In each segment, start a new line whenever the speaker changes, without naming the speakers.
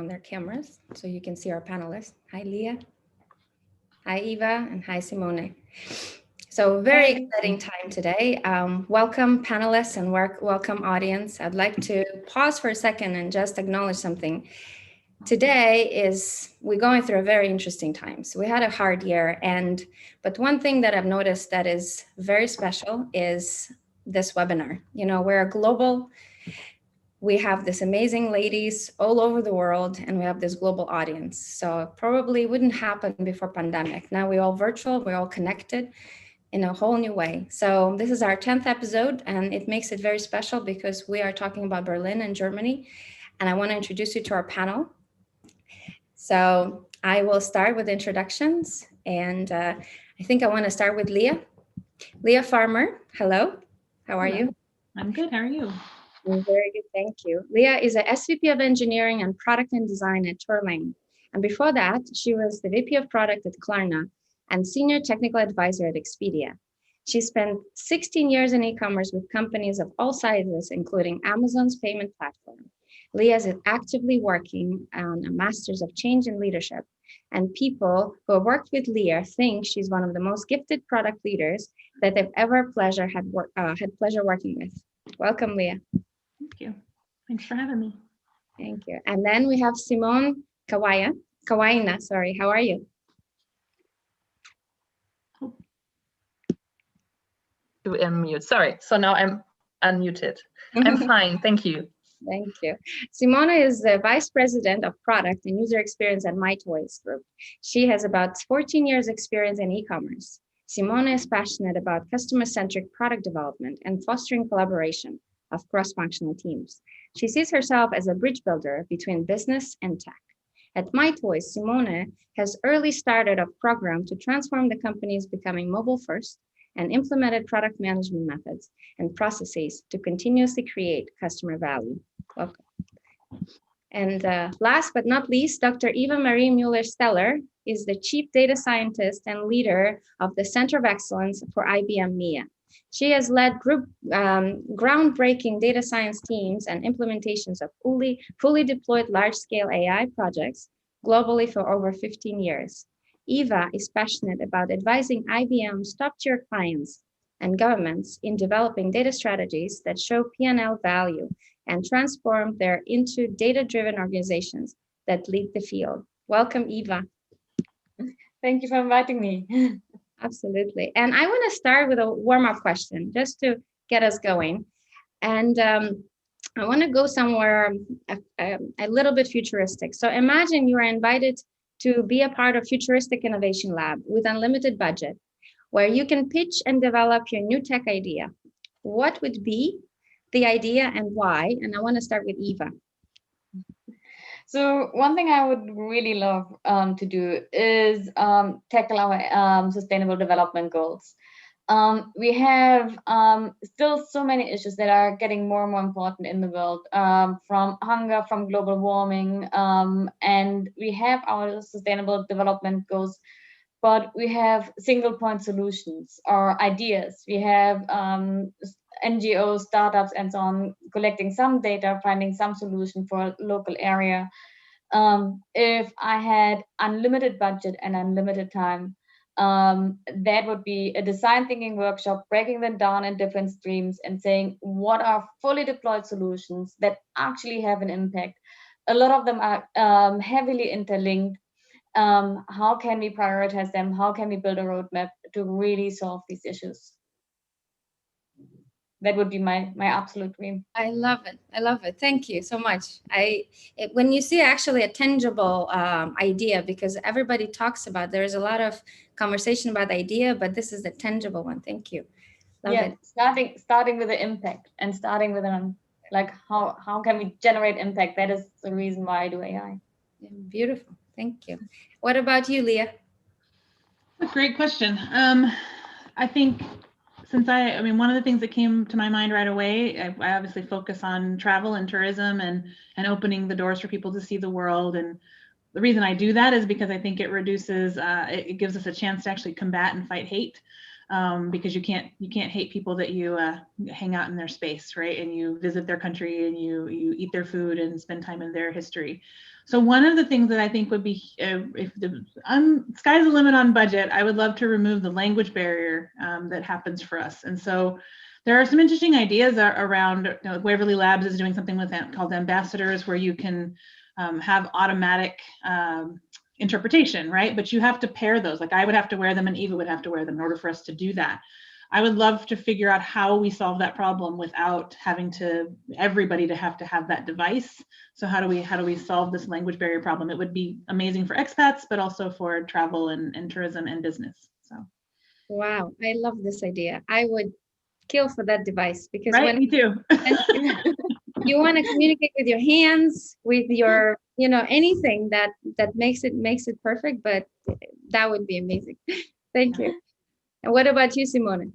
on their cameras so you can see our panelists. Hi, Leah. Hi, Eva, and hi, Simone. So very exciting time today. Welcome panelists and welcome audience. I'd like to pause for a second and just acknowledge something. Today we're going through a very interesting time. So we had a hard year, but one thing that I've noticed that is very special is this webinar. You know, we're a global, we have this amazing ladies all over the world, and we have this global audience. So it probably wouldn't happen before pandemic. Now we're all virtual, we're all connected in a whole new way. So this is our 10th episode, and it makes it very special because we are talking about Berlin and Germany. And I want to introduce you to our panel. So I will start with introductions, and I think I want to start with Leah. Leah Farmer, hello, how are you?
I'm good, how are you?
I'm very good, thank you. Leah is a SVP of Engineering and Product and Design at Turlang. And before that, she was the VP of Product at Klarna and Senior Technical Advisor at Expedia. She spent 16 years in e-commerce with companies of all sizes, including Amazon's payment platform. Leah is actively working on a Master's of Change in Leadership, and people who have worked with Leah think she's one of the most gifted product leaders that they've ever had pleasure working with. Welcome, Leah.
Thank you. Thanks for having me.
Thank you. And then we have Simone Karweina, sorry. How are you?
To unmute. Sorry. So now I'm unmuted. I'm fine. Thank you.
Thank you. Simone is the Vice President of Product and User Experience at MyToys Group. She has about 14 years experience in e-commerce. Simone is passionate about customer-centric product development and fostering collaboration of cross-functional teams. She sees herself as a bridge builder between business and tech. At MyToys, Simone has early started a program to transform the company's becoming mobile first and implemented product management methods and processes to continuously create customer value. Welcome. And last but not least, Dr. Eva-Marie Muller-Stuler is the Chief Data Scientist and leader of the Center of Excellence for IBM MIA. She has led group groundbreaking data science teams and implementations of fully deployed large-scale AI projects globally for over 15 years. Eva is passionate about advising IBM's top-tier clients and governments in developing data strategies that show P&L value and transform them into data-driven organizations that lead the field. Welcome, Eva.
Thank you for inviting me.
Absolutely. And I want to start with a warm-up question just to get us going. And I want to go somewhere a little bit futuristic. So imagine you are invited to be a part of Futuristic Innovation Lab with unlimited budget, where you can pitch and develop your new tech idea. What would be the idea and why? And I want to start with Eva.
So one thing I would really love to do is tackle our sustainable development goals. We have still so many issues that are getting more and more important in the world, from hunger, from global warming, and we have our sustainable development goals, but we have single point solutions or ideas. We have NGOs, startups, and so on, collecting some data, finding some solution for a local area. If I had unlimited budget and unlimited time, that would be a design thinking workshop, breaking them down in different streams and saying what are fully deployed solutions that actually have an impact. A lot of them are heavily interlinked. How can we prioritize them? How can we build a roadmap to really solve these issues? That would be my absolute dream.
I love it. I love it. Thank you so much. When you see actually a tangible idea, because everybody talks about, there is a lot of conversation about the idea, but this is the tangible one. Thank you. Love it.
Starting with the impact and starting with like how can we generate impact? That is the reason why I do AI.
Yeah, beautiful. Thank you. What about you, Leah?
That's a great question. I think since I mean, one of the things that came to my mind right away, I obviously focus on travel and tourism and opening the doors for people to see the world. And the reason I do that is because I think it reduces, it gives us a chance to actually combat and fight hate, because you can't hate people that you hang out in their space, right? And you visit their country and you eat their food and spend time in their history. So one of the things that I think would be, if the sky's the limit on budget, I would love to remove the language barrier that happens for us. And so there are some interesting ideas around, you know, Waverly Labs is doing something with that called ambassadors, where you can have automatic interpretation, right? But you have to pair those. Like I would have to wear them and Eva would have to wear them in order for us to do that. I would love to figure out how we solve that problem without having everybody to have that device. So how do we solve this language barrier problem? It would be amazing for expats, but also for travel and tourism and business. So.
Wow, I love this idea. I would kill for that device because
right, me too.
You want to communicate with your hands, with your, you know, anything that makes it perfect, but that would be amazing. Thank you. And what about you, Simone?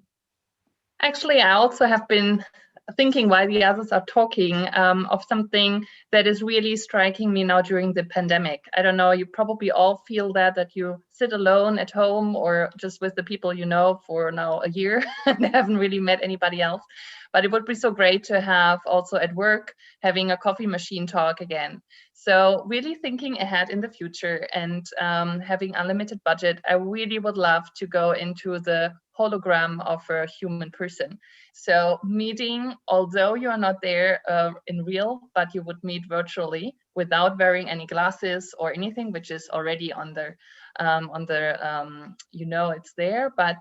Actually, I also have been thinking while the others are talking of something that is really striking me now during the pandemic. I don't know, you probably all feel that you sit alone at home or just with the people you know for now a year and haven't really met anybody else. But it would be so great to have also at work having a coffee machine talk again. So really thinking ahead in the future and having unlimited budget, I really would love to go into the hologram of a human person. So meeting, although you are not there in real, but you would meet virtually without wearing any glasses or anything, which is already on the you know, it's there, but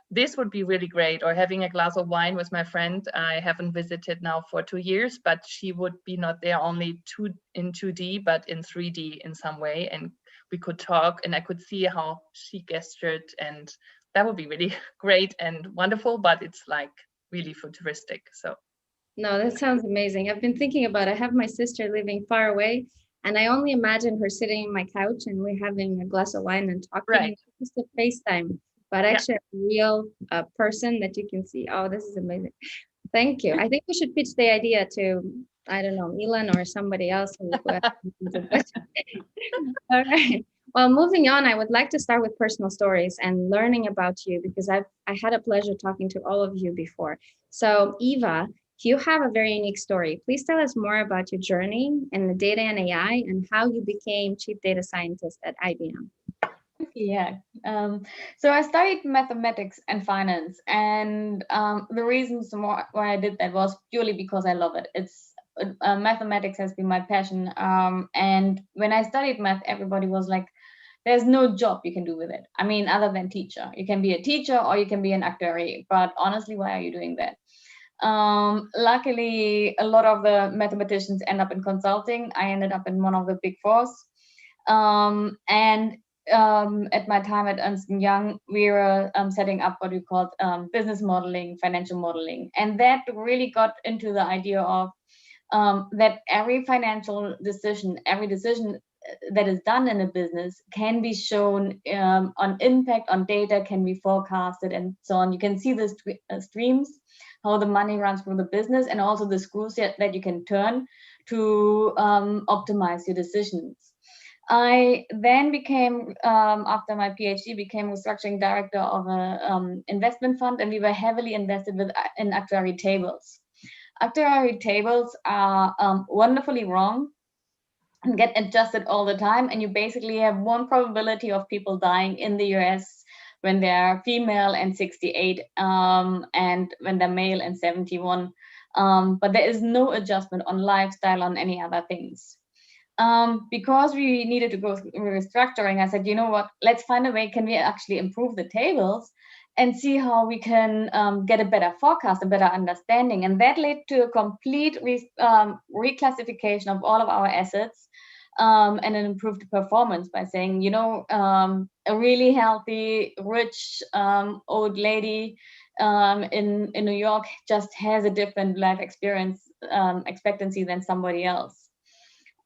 this would be really great. Or having a glass of wine with my friend I haven't visited now for 2 years, but she would be not there only in 2D, but in 3D in some way. And we could talk and I could see how she gestured, and that would be really great and wonderful, but it's like really futuristic. So.
No, that sounds amazing. I've been thinking about, I have my sister living far away, and I only imagine her sitting on my couch and we're having a glass of wine and talking,
right.
Just a FaceTime, but actually a real person that you can see. Oh, this is amazing. Thank you. I think we should pitch the idea to, I don't know, Elon or somebody else. All right. Well, moving on, I would like to start with personal stories and learning about you, because I had a pleasure talking to all of you before. So Eva, you have a very unique story. Please tell us more about your journey in the data and AI and how you became chief data scientist at IBM.
Yeah. So I studied mathematics and finance, and the reasons why I did that was purely because I love it. It's mathematics has been my passion, and when I studied math, everybody was like, "There's no job you can do with it. I mean, other than teacher. You can be a teacher or you can be an actuary. But honestly, why are you doing that?" Luckily, a lot of the mathematicians end up in consulting. I ended up in one of the big fours, and at my time at Ernst & Young, we were setting up what we called business modeling, financial modeling. And that really got into the idea of that every financial decision, every decision that is done in a business can be shown on impact, on data, can be forecasted and so on. You can see the streams, how the money runs through the business, and also the screws that you can turn to optimize your decisions. I then became, after my PhD, became restructuring director of an investment fund, and we were heavily invested in actuary tables. Actuary tables are wonderfully wrong and get adjusted all the time, and you basically have one probability of people dying in the US when they're female and 68, and when they're male and 71. But there is no adjustment on lifestyle, on any other things. Because we needed to go through restructuring, I said, you know what, let's find a way, can we actually improve the tables and see how we can get a better forecast, a better understanding. And that led to a complete reclassification of all of our assets and an improved performance by saying, you know, a really healthy, rich old lady in New York just has a different life experience expectancy than somebody else.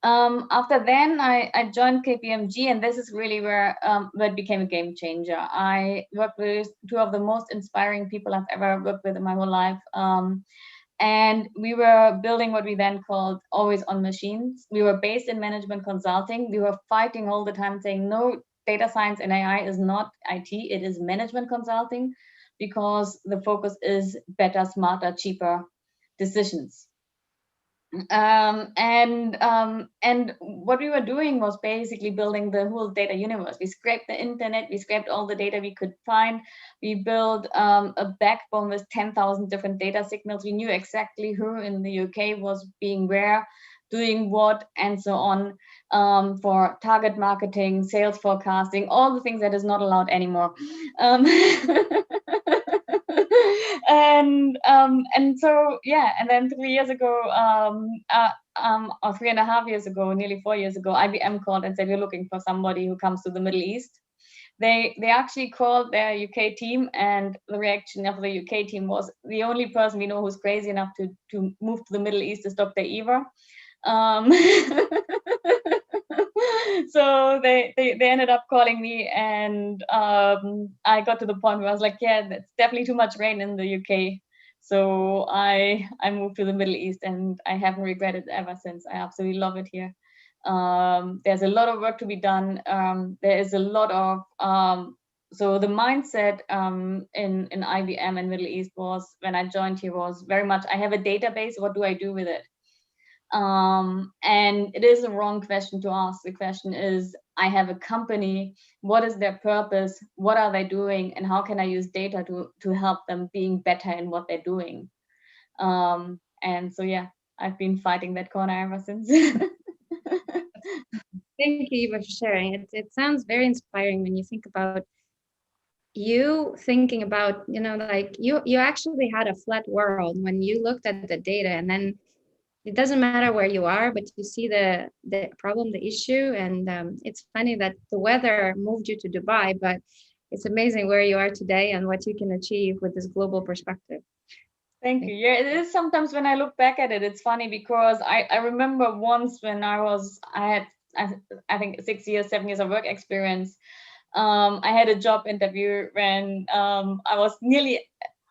After then, I joined KPMG, and this is really where it became a game changer. I worked with two of the most inspiring people I've ever worked with in my whole life. And we were building what we then called always on machines. We were based in management consulting. We were fighting all the time saying, no, data science and AI is not IT, it is management consulting, because the focus is better, smarter, cheaper decisions. And what we were doing was basically building the whole data universe. We scraped the internet, we scraped all the data we could find. We built a backbone with 10,000 different data signals. We knew exactly who in the UK was being where, doing what, and so on, for target marketing, sales forecasting, all the things that is not allowed anymore. And so yeah, and then 3 years ago, or 3.5 years ago, nearly 4 years ago, IBM called and said, we're looking for somebody who comes to the Middle East. They actually called their UK team, and the reaction of the UK team was, the only person we know who's crazy enough to move to the Middle East is Dr. Eva. So they ended up calling me, and I got to the point where I was like, yeah, that's definitely too much rain in the UK. So I moved to the Middle East, and I haven't regretted it ever since. I absolutely love it here. There's a lot of work to be done. There is a lot of so the mindset in IBM and Middle East was, when I joined here, was very much, I have a database, what do I do with it? And it is a wrong question to ask. The question is, I have a company, what is their purpose, what are they doing, and how can I use data to help them being better in what they're doing? And so yeah, I've been fighting that corner ever since.
Thank you, Eva, for sharing. It sounds very inspiring when you think about you thinking about, like you actually had a flat world when you looked at the data, and then it doesn't matter where you are, but you see the problem, the issue. And it's funny that the weather moved you to Dubai, but it's amazing where you are today and what you can achieve with this global perspective.
Thank you. Yeah, it is sometimes when I look back at it, it's funny because I remember once when I had, I think 6 years, 7 years of work experience. I had a job interview when I was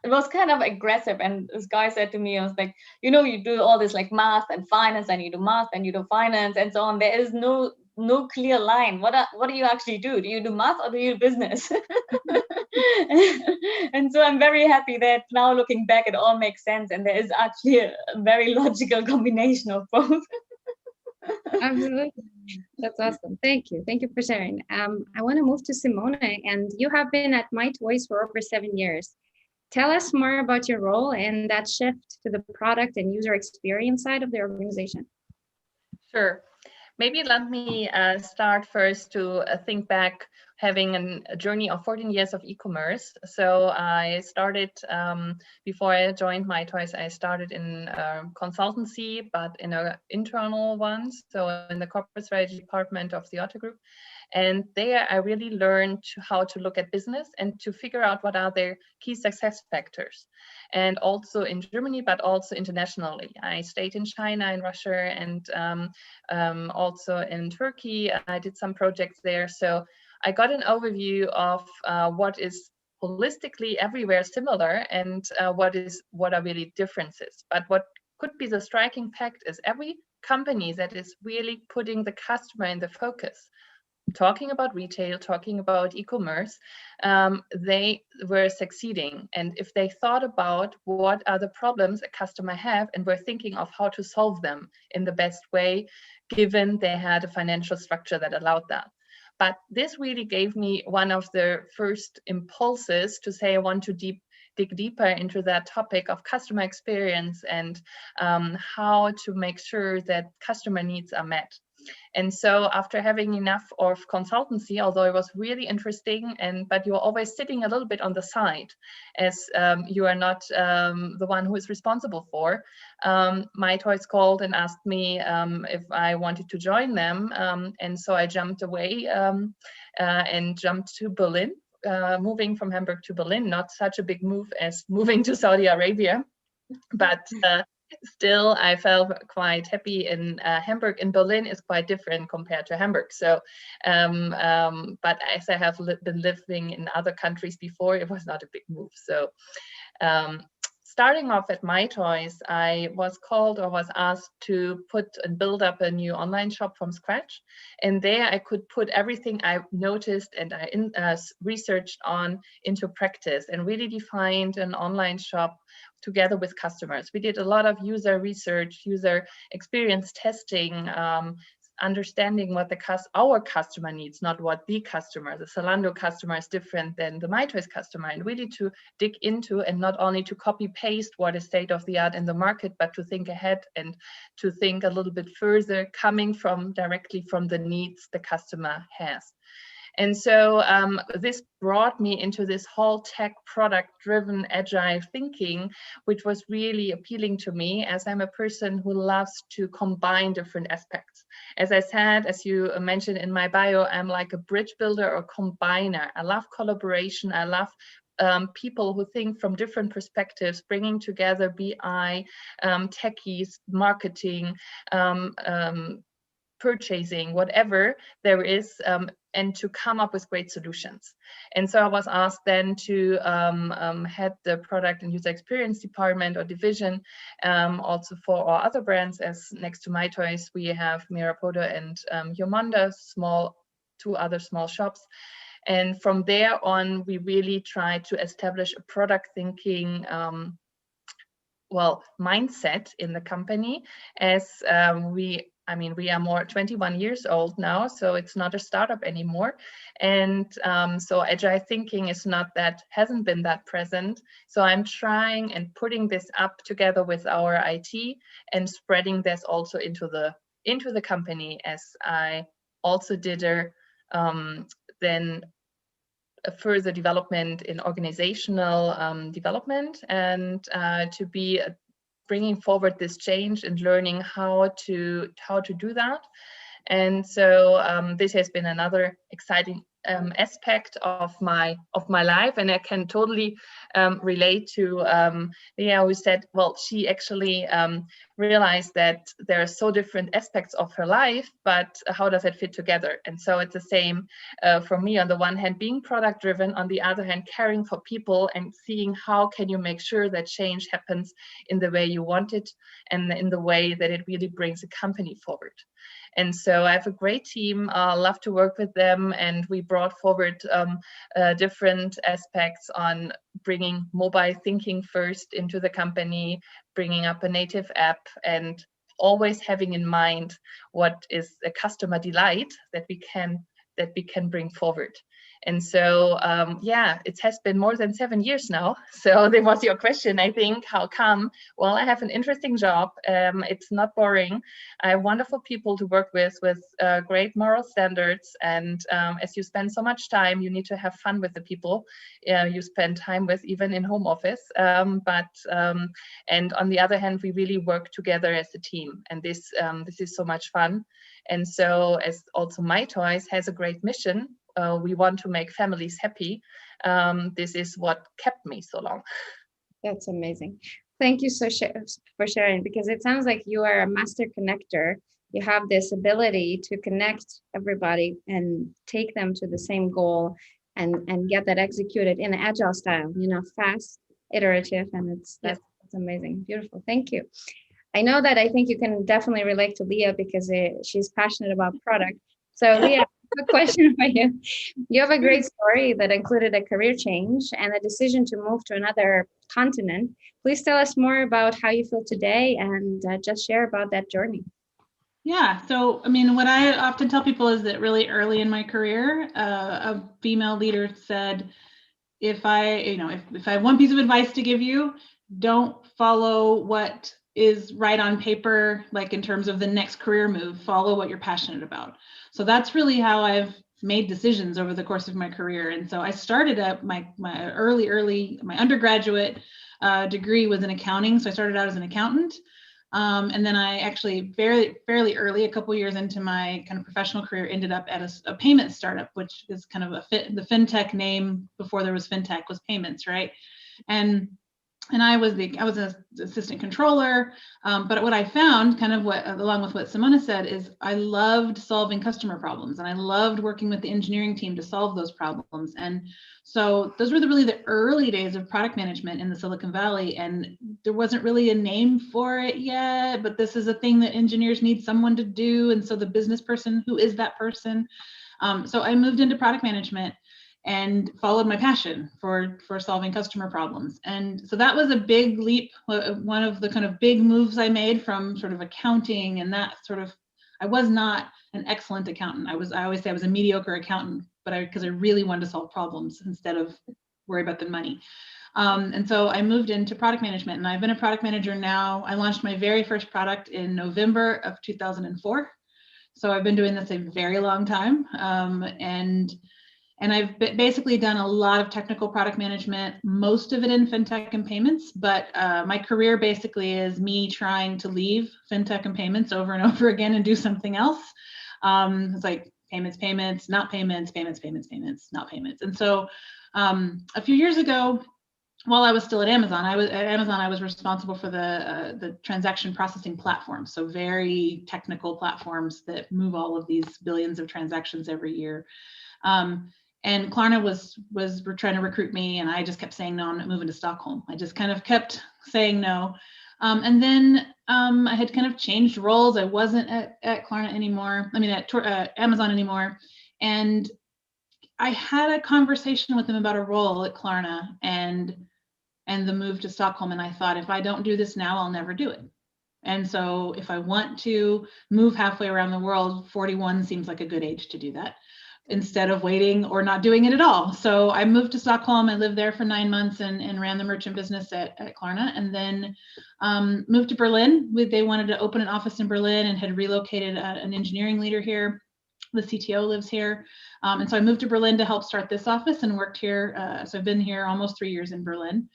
it was kind of aggressive, and this guy said to me, I was like, you do all this like math and finance, and you do math and you do finance and so on. There is no clear line. What do you actually do? Do you do math or do you do business? And so I'm very happy that now looking back, it all makes sense, and there is actually a very logical combination of both.
Absolutely. That's awesome. Thank you. Thank you for sharing. I want to move to Simone, and you have been at MyToys for over 7 years. Tell us more about your role and that shift to the product and user experience side of the organization.
Sure. Maybe let me start first to think back, having a journey of 14 years of e-commerce. So I started, before I joined MyToys, I started in consultancy, but in an internal one, so in the corporate strategy department of the Otto Group. And there I really learned how to look at business and to figure out what are their key success factors. And also in Germany, but also internationally. I stayed in China, in Russia, and also in Turkey. I did some projects there. So I got an overview of what is holistically everywhere similar, and what are really differences. But what could be the striking fact is every company that is really putting the customer in the focus, talking about retail, talking about e-commerce, they were succeeding. And if they thought about what are the problems a customer have and were thinking of how to solve them in the best way, given they had a financial structure that allowed that. But this really gave me one of the first impulses to say I want to dig deeper into that topic of customer experience and how to make sure that customer needs are met. And so after having enough of consultancy, although it was really interesting, but you're always sitting a little bit on the side as you are not the one who is responsible for, MyToys called and asked me if I wanted to join them. And so I jumped away and jumped to Berlin, moving from Hamburg to Berlin, not such a big move as moving to Saudi Arabia, but still, I felt quite happy in Hamburg. In Berlin is quite different compared to Hamburg. So, but as I have been living in other countries before, it was not a big move. So, starting off at MyToys, I was called or was asked to put and build up a new online shop from scratch. And there I could put everything I noticed and I researched on into practice and really defined an online shop together with customers. We did a lot of user research, user experience testing, understanding what our customer needs, not what the customer. The Zalando customer is different than the MyToys customer, and really to dig into and not only to copy paste what is state of the art in the market, but to think ahead and to think a little bit further, coming from directly from the needs the customer has. And so this brought me into this whole tech product-driven agile thinking, which was really appealing to me, as I'm a person who loves to combine different aspects. As I said, as you mentioned in my bio, I'm like a bridge builder or combiner. I love collaboration. I love people who think from different perspectives, bringing together BI, techies, marketing, purchasing, whatever there is, and to come up with great solutions. And so I was asked then to head the product and user experience department or division, also for our other brands, as next to MyToys, we have Mirapodo and Yomonda, two other small shops. And from there on, we really tried to establish a product thinking mindset in the company, as we are more 21 years old now, so it's not a startup anymore. And so agile thinking hasn't been that present. So I'm trying and putting this up together with our IT and spreading this also into the company, as I also did then a further development in organizational development, and to be bringing forward this change and learning how to do that. And so this has been another exciting aspect of my life, and I can totally relate to Leah, who said, well, she actually realized that there are so different aspects of her life, but how does it fit together? And so it's the same for me. On the one hand, being product driven, on the other hand, caring for people and seeing how can you make sure that change happens in the way you want it and in the way that it really brings a company forward. And so I have a great team, love to work with them, and we brought forward different aspects on bringing mobile thinking first into the company, bringing up a native app, and always having in mind what is a customer delight that we can bring forward. And so, it has been more than 7 years now. So there was your question, I think, how come? Well, I have an interesting job. It's not boring. I have wonderful people to work with great moral standards. And as you spend so much time, you need to have fun with the people you spend time with, even in home office. And on the other hand, we really work together as a team. And this is so much fun. And so, as also MyToys has a great mission, we want to make families happy. This is what kept me so long.
That's amazing. Thank you for sharing, because it sounds like you are a master connector. You have this ability to connect everybody and take them to the same goal and get that executed in an agile style, fast, iterative, and that's amazing. Beautiful. Thank you. I know that I think you can definitely relate to Leah, because she's passionate about product. So Leah, a question for you. You have a great story that included a career change and a decision to move to another continent. Please tell us more about how you feel today, and just share about that journey.
Yeah, so what I often tell people is that really early in my career, a female leader said, if I have one piece of advice to give you, don't follow what is right on paper, like in terms of the next career move. Follow what you're passionate about. So that's really how I've made decisions over the course of my career. And so I started at my undergraduate degree was in accounting. So I started out as an accountant. And then I actually fairly early, a couple years into my kind of professional career, ended up at a payment startup, which is kind of the fintech name before there was fintech was payments, right? And and I was an assistant controller. But what I found, kind of along with what Simone said, is I loved solving customer problems, and I loved working with the engineering team to solve those problems. And so those were really the early days of product management in the Silicon Valley, and there wasn't really a name for it yet, but this is a thing that engineers need someone to do. And so the business person, who is that person? So I moved into product management and followed my passion for solving customer problems. And so that was a big leap, one of the kind of big moves I made from sort of accounting and that sort of, I was not an excellent accountant. I always say I was a mediocre accountant, but because I really wanted to solve problems instead of worry about the money. And so I moved into product management, and I've been a product manager now. I launched my very first product in November of 2004. So I've been doing this a very long time. And I've basically done a lot of technical product management, most of it in fintech and payments, but my career basically is me trying to leave fintech and payments over and over again and do something else. It's like payments, not payments, payments, not payments. And so a few years ago, while I was still at Amazon, I was responsible for the transaction processing platform. So very technical platforms that move all of these billions of transactions every year. And Klarna were trying to recruit me, and I just kept saying, no, I'm not moving to Stockholm. I just kind of kept saying no. And then I had kind of changed roles. I wasn't at Klarna anymore. I mean, at Amazon anymore. And I had a conversation with them about a role at Klarna and the move to Stockholm. And I thought, if I don't do this now, I'll never do it. And so if I want to move halfway around the world, 41 seems like a good age to do that, instead of waiting or not doing it at all. So I moved to Stockholm. I lived there for 9 months and ran the merchant business at Klarna, and then moved to Berlin. They wanted to open an office in Berlin and had relocated an engineering leader here. The CTO lives here. And so I moved to Berlin to help start this office and worked here. So I've been here almost 3 years in Berlin.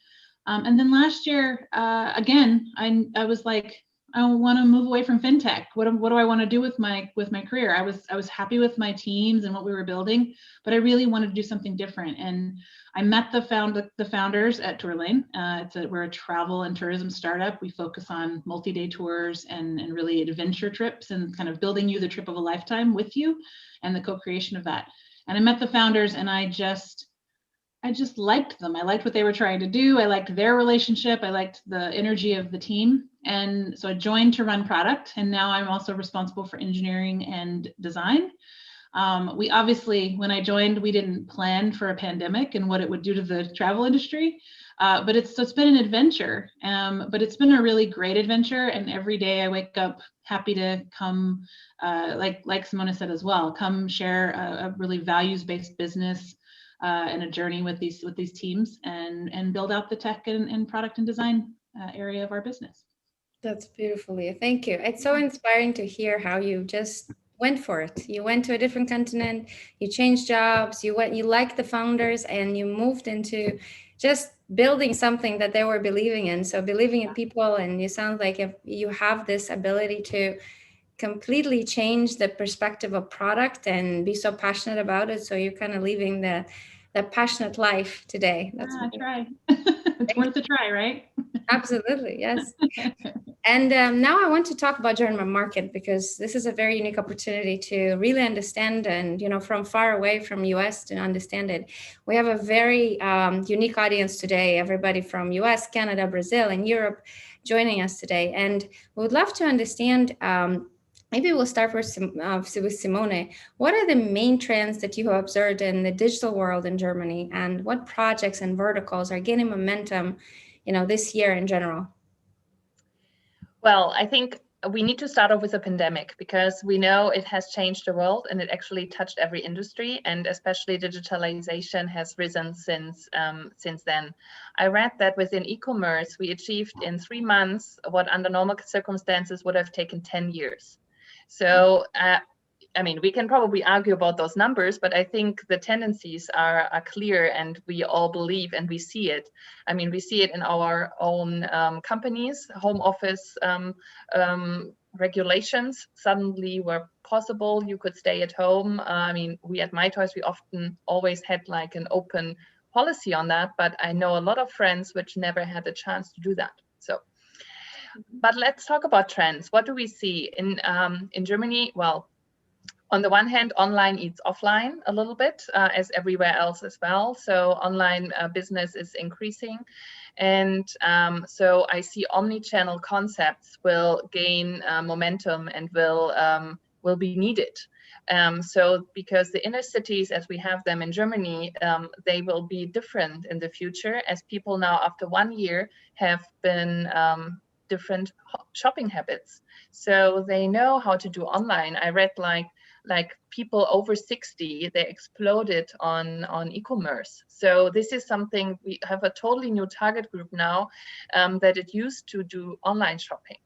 And then last year, again, I was like, I want to move away from fintech. What do I want to do with my career? I was happy with my teams and what we were building, but I really wanted to do something different. And I met the founders at Tourlane. We're a travel and tourism startup. We focus on multi-day tours and really adventure trips and kind of building you the trip of a lifetime with you and the co-creation of that. And I met the founders, and I just liked them. I liked what they were trying to do. I liked their relationship. I liked the energy of the team. And so I joined to run product. And now I'm also responsible for engineering and design. We obviously, when I joined, we didn't plan for a pandemic and what it would do to the travel industry. But it's been an adventure. But it's been a really great adventure. And every day I wake up happy to come, like Simone said as well, come share a really values-based business and a journey with these teams and build out the tech and product and design area of our business.
That's beautifully. Thank you. It's so inspiring to hear how you just went for it. You went to a different continent, you changed jobs, you liked the founders, and you moved into just building something that they were believing in. So believing in people, and you sound like you have this ability to completely change the perspective of product and be so passionate about it. So you're kind of living the passionate life today.
That's I try. It's worth a try, right?
Absolutely, yes. And now I want to talk about German market, because this is a very unique opportunity to really understand, and from far away from US to understand it. We have a very unique audience today, everybody from US, Canada, Brazil, and Europe joining us today. And we would love to understand, maybe we'll start with Simone. What are the main trends that you have observed in the digital world in Germany, and what projects and verticals are gaining momentum, this year in general?
Well, I think we need to start off with a pandemic, because we know it has changed the world and it actually touched every industry, and especially digitalization has risen since then. I read that within e-commerce, we achieved in 3 months what under normal circumstances would have taken 10 years. So, I mean, we can probably argue about those numbers, but I think the tendencies are clear, and we all believe, and we see it. I mean, we see it in our own companies. Home office regulations suddenly were possible. You could stay at home. I mean, we at MyToys, we often always had like an open policy on that, but I know a lot of friends which never had the chance to do that. So, but let's talk about trends. What do we see in Germany? Well, on the one hand, online eats offline a little bit, as everywhere else as well. So online business is increasing. And so I see omni-channel concepts will gain momentum and will be needed. So because the inner cities as we have them in Germany, they will be different in the future, as people now after 1 year have been different shopping habits. So they know how to do online. I read like people over 60, they exploded on e-commerce. So this is something, we have a totally new target group now that it used to do online shopping.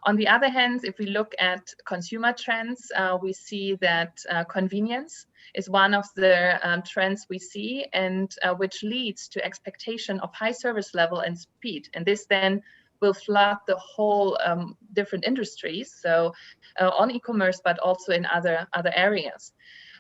On the other hand, if we look at consumer trends, we see that convenience is one of the trends we see, and which leads to expectation of high service level and speed. And this then will flood the whole different industries, so on e-commerce, but also in other areas.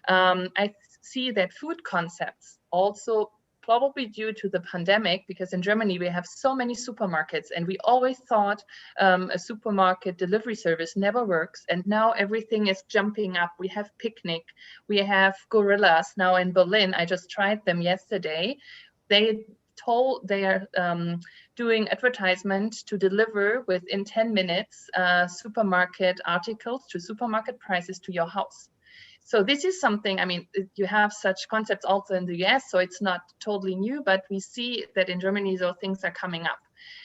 I see that food concepts also, probably due to the pandemic, because in Germany we have so many supermarkets, and we always thought a supermarket delivery service never works, and now everything is jumping up. We have Picnic, we have Gorillas now in Berlin. I just tried them yesterday. They are doing advertisement to deliver within 10 minutes supermarket articles to supermarket prices to your house. So this is something, I mean, you have such concepts also in the US, so it's not totally new, but we see that in Germany, those things are coming up.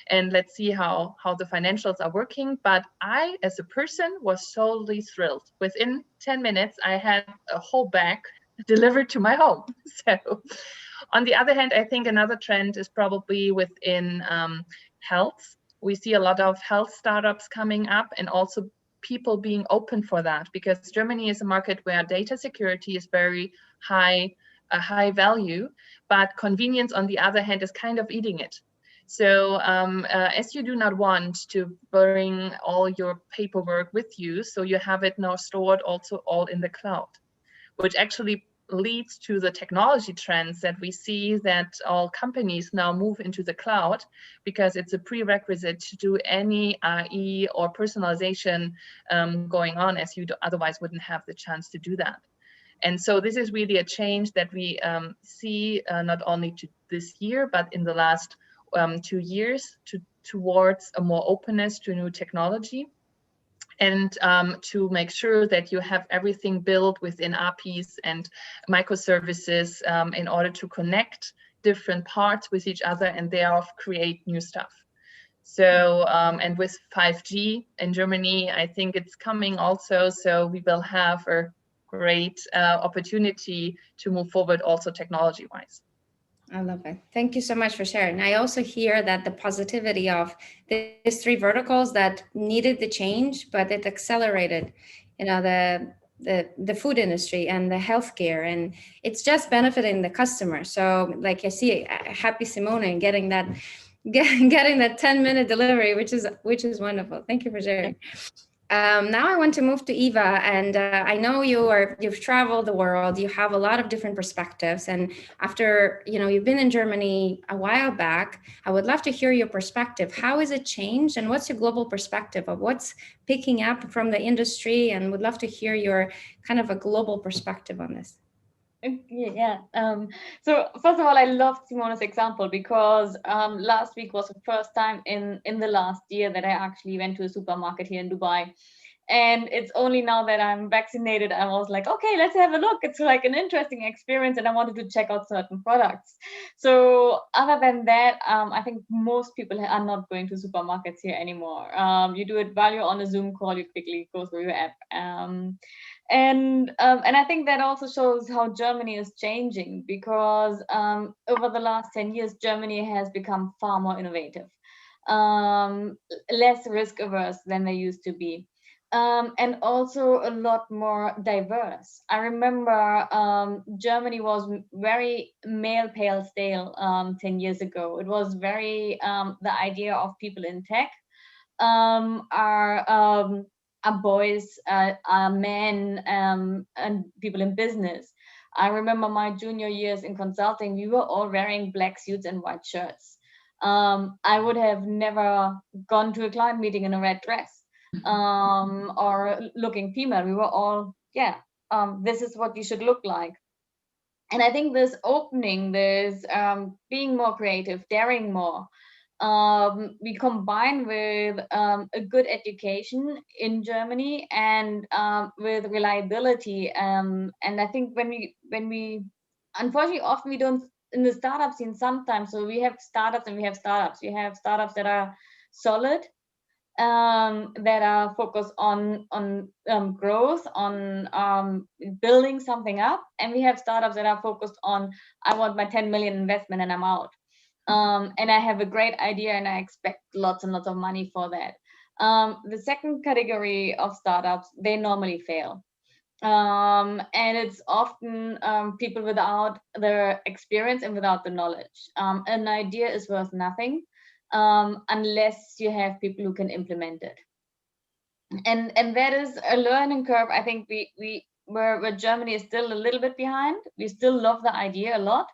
And let's see how the financials are working. But I, as a person, was totally thrilled. Within 10 minutes, I had a whole bag delivered to my home. So on the other hand, I think another trend is probably within health. We see a lot of health startups coming up, and also people being open for that, because Germany is a market where data security is very high, a high value, but convenience on the other hand is kind of eating it. So as you do not want to bring all your paperwork with you, so you have it now stored also all in the cloud, which actually leads to the technology trends that we see, that all companies now move into the cloud, because it's a prerequisite to do any AI or personalization going on, as you otherwise wouldn't have the chance to do that. And so this is really a change that we see not only to this year, but in the last 2 years towards a more openness to new technology. And to make sure that you have everything built within APIs and microservices in order to connect different parts with each other and thereof create new stuff. So, and with 5G in Germany, I think it's coming also. So we will have a great opportunity to move forward also technology-wise.
I love it. Thank you so much for sharing. I also hear that the positivity of these 3 verticals that needed the change, but it accelerated, you know, the food industry and the healthcare, and it's just benefiting the customer. So like I see happy Simone getting that 10-minute delivery, which is wonderful. Thank you for sharing. Now I want to move to Eva, and I know you've traveled the world. You have a lot of different perspectives, and after you've been in Germany a while back, I would love to hear your perspective. How has it changed, and what's your global perspective of what's picking up from the industry? And would love to hear your kind of a global perspective on this.
Yeah. So first of all, I loved Simone's example, because last week was the first time in the last year that I actually went to a supermarket here in Dubai. And it's only now that I'm vaccinated, I was like, okay, let's have a look. It's like an interesting experience, and I wanted to check out certain products. So other than that, I think most people are not going to supermarkets here anymore. You do it while you're on a Zoom call, you quickly go through your app. And I think that also shows how Germany is changing, because over the last 10 years, Germany has become far more innovative, less risk averse than they used to be, and also a lot more diverse. I remember Germany was very male pale stale 10 years ago. It was very the idea of people in tech are boys, are men, and people in business. I remember my junior years in consulting, we were all wearing black suits and white shirts. I would have never gone to a client meeting in a red dress or looking female. We were all, this is what you should look like. And I think this opening, this being more creative, daring more, we combine with a good education in Germany and with reliability. And I think when we, unfortunately, often we don't, in the startup scene sometimes, so we have startups and we have startups. We have startups that are solid, that are focused on growth, on building something up, and we have startups that are focused on, I want my 10 million investment and I'm out. And I have a great idea and I expect lots and lots of money for that. The second category of startups, they normally fail. And it's often people without the experience and without the knowledge. An idea is worth nothing unless you have people who can implement it. And that is a learning curve. I think where Germany is still a little bit behind. We still love the idea a lot,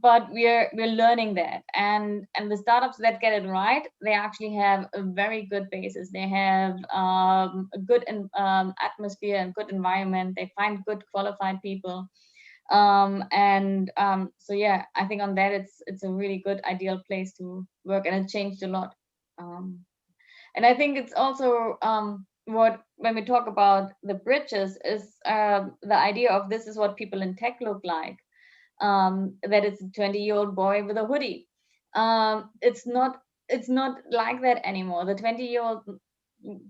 but we're learning that. And the startups that get it right, they actually have a very good basis. They have a good atmosphere and good environment. They find good qualified people. So yeah, I think on that it's a really good ideal place to work, and it changed a lot. And I think it's also when we talk about the bridges is the idea of this is what people in tech look like. That it's a 20-year-old boy with a hoodie. It's not like that anymore. The 20-year-old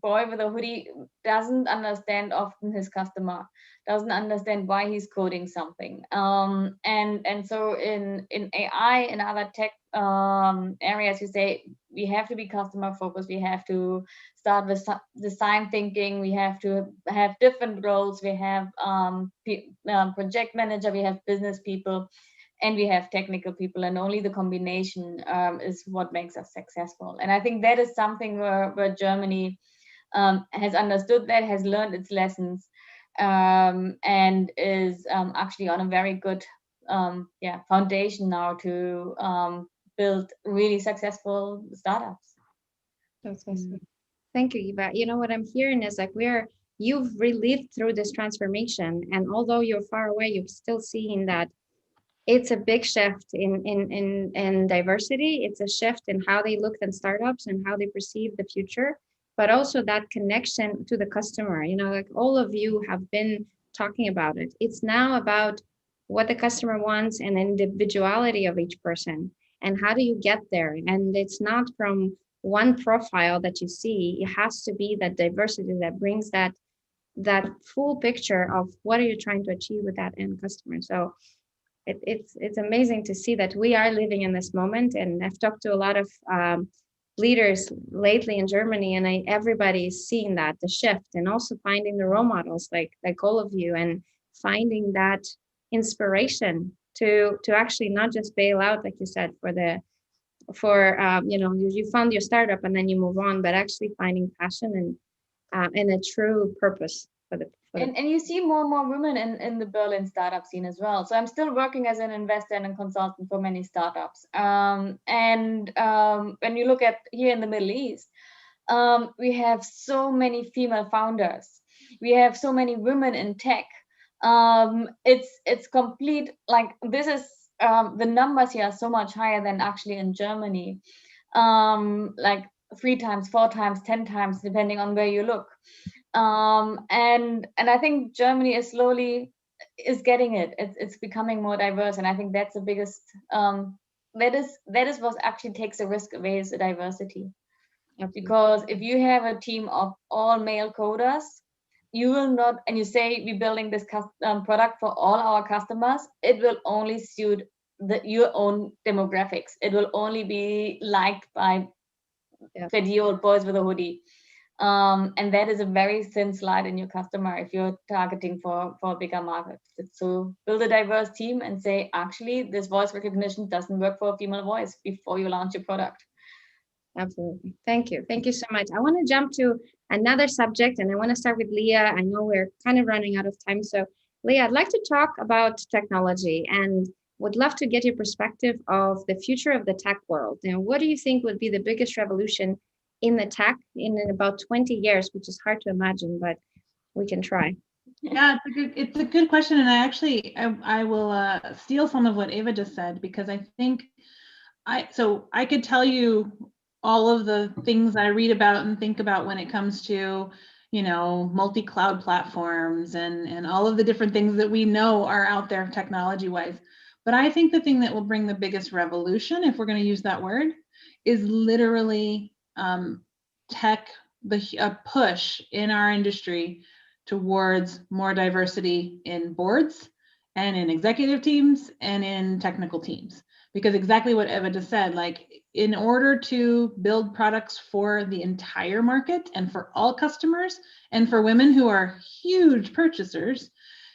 boy with a hoodie doesn't understand often his customer, doesn't understand why he's coding something. And so in AI and other tech areas, you say we have to be customer focused. We have to start with design thinking. We have to have different roles. We have project manager. We have business people, and we have technical people, and only the combination is what makes us successful. And I think that is something where Germany has understood that, has learned its lessons, and is actually on a very good foundation now to build really successful startups.
That's awesome. Thank you, Eva. You know what I'm hearing is like you've relived through this transformation, and although you're far away, you've still seen that it's a big shift in diversity. It's a shift in how they look at startups and how they perceive the future, but also that connection to the customer. You know, like all of you have been talking about it. It's now about what the customer wants and individuality of each person, and how do you get there? And it's not from one profile that you see. It has to be that diversity that brings that full picture of what are you trying to achieve with that end customer. So it's amazing to see that we are living in this moment. And I've talked to a lot of leaders lately in Germany, and everybody is seeing that, the shift, and also finding the role models like all of you, and finding that inspiration to actually not just bail out, like you said, you found your startup and then you move on, but actually finding passion and a true purpose for the.
And you see more and more women in the Berlin startup scene as well. So I'm still working as an investor and a consultant for many startups. When you look at here in the Middle East, we have so many female founders. We have so many women in tech. It's complete, like this is, the numbers here are so much higher than actually in Germany. Like 3 times, 4 times, 10 times, depending on where you look. And I think Germany is slowly getting it. It's becoming more diverse, and I think that's the biggest. That is what actually takes the risk away, is the diversity. Because if you have a team of all male coders, you will not, and you say we're building this product for all our customers, it will only suit your own demographics. It will only be liked by 20-year-old boys with a hoodie. And that is a very thin slide in your customer if you're targeting for a bigger market. So build a diverse team and say, actually, this voice recognition doesn't work for a female voice before you launch your product.
Absolutely. Thank you. Thank you so much. I want to jump to another subject, and I want to start with Leah. I know we're kind of running out of time. So Leah, I'd like to talk about technology and would love to get your perspective of the future of the tech world. And what do you think would be the biggest revolution in the tech in about 20 years, which is hard to imagine, but we can try.
Yeah, it's a good question, and I will steal some of what Eva just said, because I think I could tell you all of the things I read about and think about when it comes to, you know, multi-cloud platforms and all of the different things that we know are out there technology-wise. But I think the thing that will bring the biggest revolution, if we're going to use that word, is literally a push in our industry towards more diversity in boards and in executive teams and in technical teams. Because exactly what Eva just said, like, in order to build products for the entire market and for all customers and for women who are huge purchasers,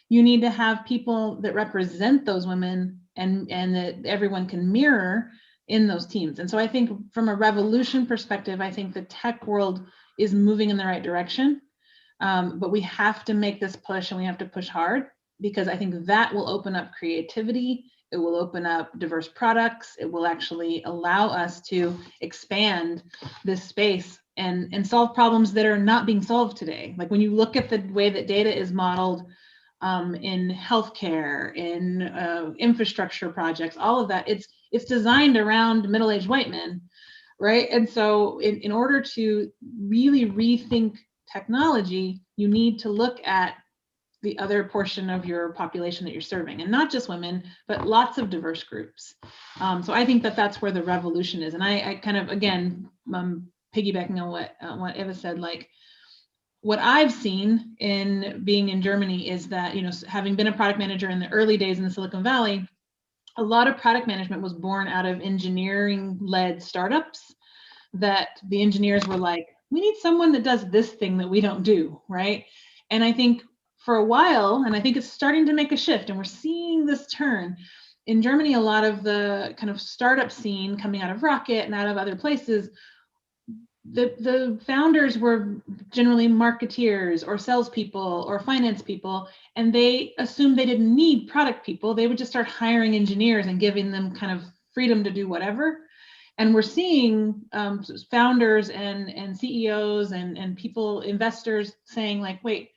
you need to have people that represent those women and that everyone can mirror in those teams. And so I think from a revolution perspective, I think the tech world is moving in the right direction. But we have to make this push, and we have to push hard, because I think that will open up creativity. It will open up diverse products. It will actually allow us to expand this space and solve problems that are not being solved today. Like when you look at the way that data is modeled in healthcare, in infrastructure projects, all of that, it's designed around middle-aged white men, right? And so in order to really rethink technology, you need to look at the other portion of your population that you're serving, and not just women, but lots of diverse groups. So I think that that's where the revolution is. And I kind of, again, piggybacking on what Eva said, like, what I've seen in being in Germany is that, you know, having been a product manager in the early days in the Silicon Valley, a lot of product management was born out of engineering-led startups, that the engineers were like, we need someone that does this thing that we don't do, right? And I think for a while, and I think it's starting to make a shift, and we're seeing this turn. In Germany, a lot of the kind of startup scene coming out of Rocket and out of other places, the founders were generally marketeers or salespeople or finance people, and they assumed they didn't need product people. They would just start hiring engineers and giving them kind of freedom to do whatever. And we're seeing founders and CEOs and people, investors, saying like, wait,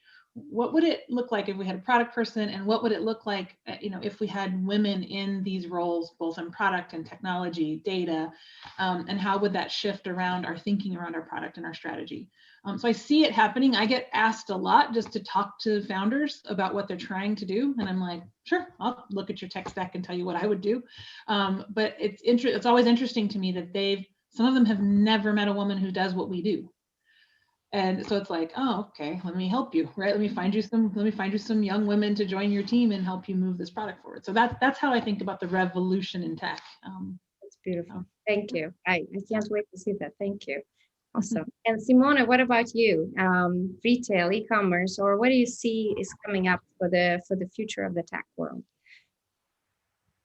what would it look like if we had a product person, and what would it look like, you know, if we had women in these roles, both in product and technology, data, and how would that shift around our thinking around our product and our strategy? So I see it happening. I get asked a lot just to talk to founders about what they're trying to do, and I'm like, sure, I'll look at your tech stack and tell you what I would do. But it's always interesting to me that some of them have never met a woman who does what we do. And so it's like, oh, okay, let me help you, right? Let me find you some young women to join your team and help you move this product forward. So that's how I think about the revolution in tech.
That's beautiful. Thank you. I can't wait to see that. Thank you. Awesome. And Simone, what about you? Retail, e-commerce, or what do you see is coming up for the future of the tech world?